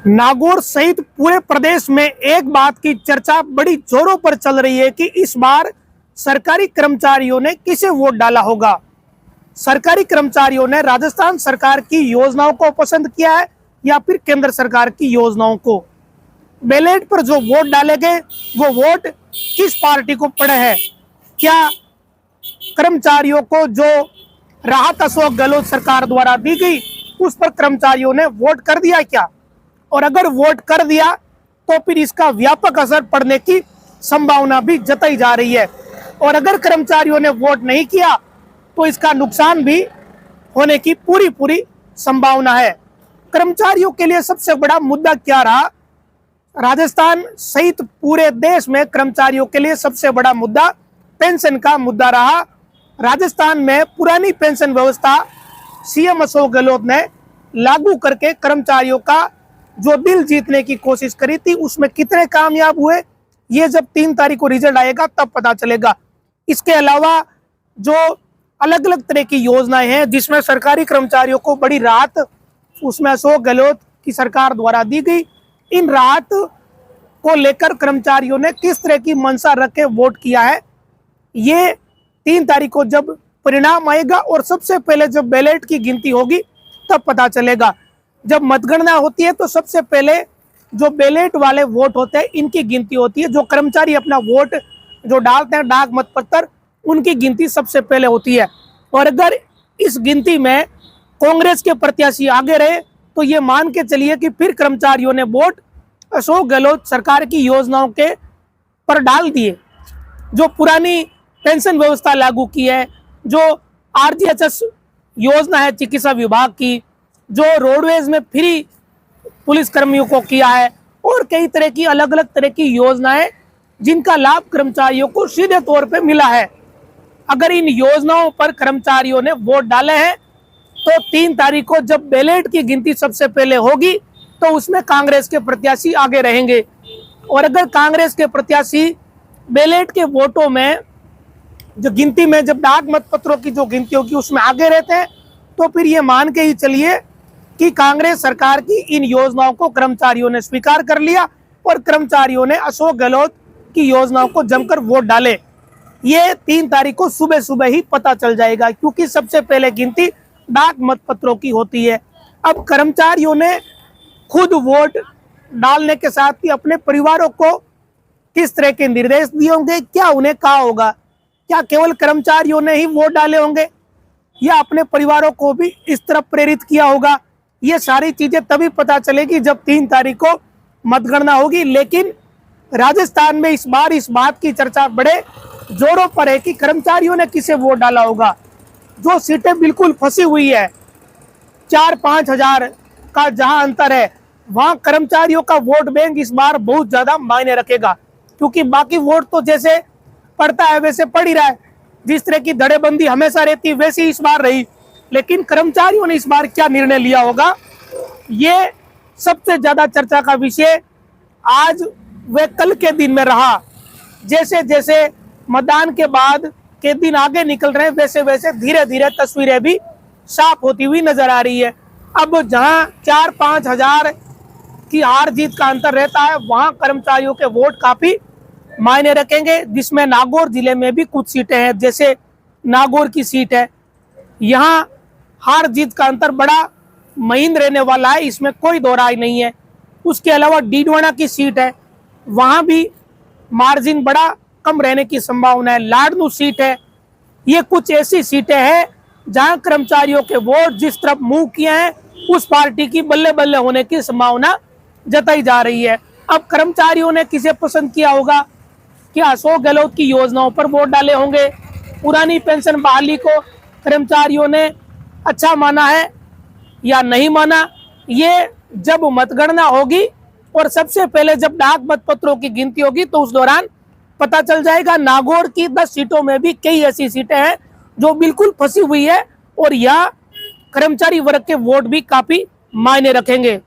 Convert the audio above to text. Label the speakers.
Speaker 1: नागौर सहित पूरे प्रदेश में एक बात की चर्चा बड़ी जोरों पर चल रही है कि इस बार सरकारी कर्मचारियों ने किसे वोट डाला होगा। सरकारी कर्मचारियों ने राजस्थान सरकार की योजनाओं को पसंद किया है या फिर केंद्र सरकार की योजनाओं को। बैलेट पर जो वोट डाले गए वो वोट किस पार्टी को पड़े हैं? क्या कर्मचारियों को जो राहत अशोक गहलोत सरकार द्वारा दी गई उस पर कर्मचारियों ने वोट कर दिया क्या? और अगर वोट कर दिया तो फिर इसका व्यापक असर पड़ने की संभावना भी जताई जा रही है। और अगर कर्मचारियों ने वोट नहीं किया तो इसका नुकसान भी होने की पूरी संभावना है। कर्मचारियों के लिए सबसे बड़ा मुद्दा क्या रहा? राजस्थान सहित पूरे देश में कर्मचारियों के लिए सबसे बड़ा मुद्दा पेंशन का मुद्दा रहा। राजस्थान में पुरानी पेंशन व्यवस्था सीएम अशोक गहलोत ने लागू करके कर्मचारियों का जो दिल जीतने की कोशिश करी थी उसमें कितने कामयाब हुए ये जब 3 तारीख को रिजल्ट आएगा तब पता चलेगा। इसके अलावा जो अलग अलग तरह की योजनाएं हैं जिसमें सरकारी कर्मचारियों को बड़ी राहत उसमें अशोक गहलोत की सरकार द्वारा दी गई, इन राहत को लेकर कर्मचारियों ने किस तरह की मंशा रख के वोट किया है ये 3 तारीख को जब परिणाम आएगा और सबसे पहले जब बैलेट की गिनती होगी तब पता चलेगा। जब मतगणना होती है तो सबसे पहले जो बैलेट वाले वोट होते हैं इनकी गिनती होती है। जो कर्मचारी अपना वोट जो डालते हैं डाक मतपत्र उनकी गिनती सबसे पहले होती है। और अगर इस गिनती में कांग्रेस के प्रत्याशी आगे रहे तो ये मान के चलिए कि फिर कर्मचारियों ने वोट अशोक गहलोत सरकार की योजनाओं के पर डाल दिए। जो पुरानी पेंशन व्यवस्था लागू की है, जो आरजीएचएस योजना है चिकित्सा विभाग की, जो रोडवेज में फ्री पुलिस कर्मियों को किया है और कई तरह की अलग अलग तरह की योजनाएं जिनका लाभ कर्मचारियों को सीधे तौर पे मिला है। अगर इन योजनाओं पर कर्मचारियों ने वोट डाले हैं तो 3 तारीख को जब बैलेट की गिनती सबसे पहले होगी तो उसमें कांग्रेस के प्रत्याशी आगे रहेंगे। और अगर कांग्रेस के प्रत्याशी बैलेट के वोटों में जो गिनती में जब डाक मतपत्रों की जो गिनती होगी उसमें आगे रहते हैं तो फिर ये मान के ही चलिए कि कांग्रेस सरकार की इन योजनाओं को कर्मचारियों ने स्वीकार कर लिया और कर्मचारियों ने अशोक गहलोत की योजनाओं को जमकर वोट डाले। ये 3 तारीख को सुबह सुबह ही पता चल जाएगा क्योंकि सबसे पहले गिनती डाक मतपत्रों की होती है। अब कर्मचारियों ने खुद वोट डालने के साथ ही अपने परिवारों को किस तरह के निर्देश दिए होंगे, क्या उन्हें कहा होगा? क्या केवल कर्मचारियों ने ही वोट डाले होंगे या अपने परिवारों को भी इस तरफ प्रेरित किया होगा? ये सारी चीजें तभी पता चलेगी जब 3 तारीख को मतगणना होगी। लेकिन राजस्थान में इस बार इस बात की चर्चा बड़े जोरों पर है कि कर्मचारियों ने किसे वोट डाला होगा। जो सीटें बिल्कुल फंसी हुई है 4-5 हजार का जहां अंतर है वहां कर्मचारियों का वोट बैंक इस बार बहुत ज्यादा मायने रखेगा क्योंकि बाकी वोट तो जैसे पड़ता है वैसे पड़ ही रहा है। जिस तरह की धड़ेबंदी हमेशा रहती है वैसी इस बार रही। लेकिन कर्मचारियों ने इस बार क्या निर्णय लिया होगा ये सबसे ज्यादा चर्चा का विषय आज व कल के दिन में रहा। जैसे जैसे मतदान के बाद के दिन आगे निकल रहे हैं वैसे वैसे धीरे धीरे तस्वीरें भी साफ होती हुई नजर आ रही है। अब जहां 4-5 हजार की हार जीत का अंतर रहता है वहां कर्मचारियों के वोट काफी मायने रखेंगे। जिसमें नागौर जिले में भी कुछ सीटें हैं, जैसे नागौर की सीट है, यहाँ हार जीत का अंतर बड़ा महीन रहने वाला है, इसमें कोई दो राय नहीं है। उसके अलावा डीडवाना की सीट है, वहां भी मार्जिन बड़ा कम रहने की संभावना है। लाडनू सीट है, ये कुछ ऐसी सीटें हैं जहां कर्मचारियों के वोट जिस तरफ मुंह किए हैं उस पार्टी की बल्ले बल्ले होने की संभावना जताई जा रही है। अब कर्मचारियों ने किसे पसंद किया होगा? क्या अशोक गहलोत की योजनाओं पर वोट डाले होंगे? पुरानी पेंशन बहाली को कर्मचारियों ने अच्छा माना है या नहीं माना? ये जब मतगणना होगी और सबसे पहले जब डाक मतपत्रों की गिनती होगी तो उस दौरान पता चल जाएगा। नागौर की 10 सीटों में भी कई ऐसी सीटें हैं जो बिल्कुल फंसी हुई है और यहाँ कर्मचारी वर्ग के वोट भी काफी मायने रखेंगे।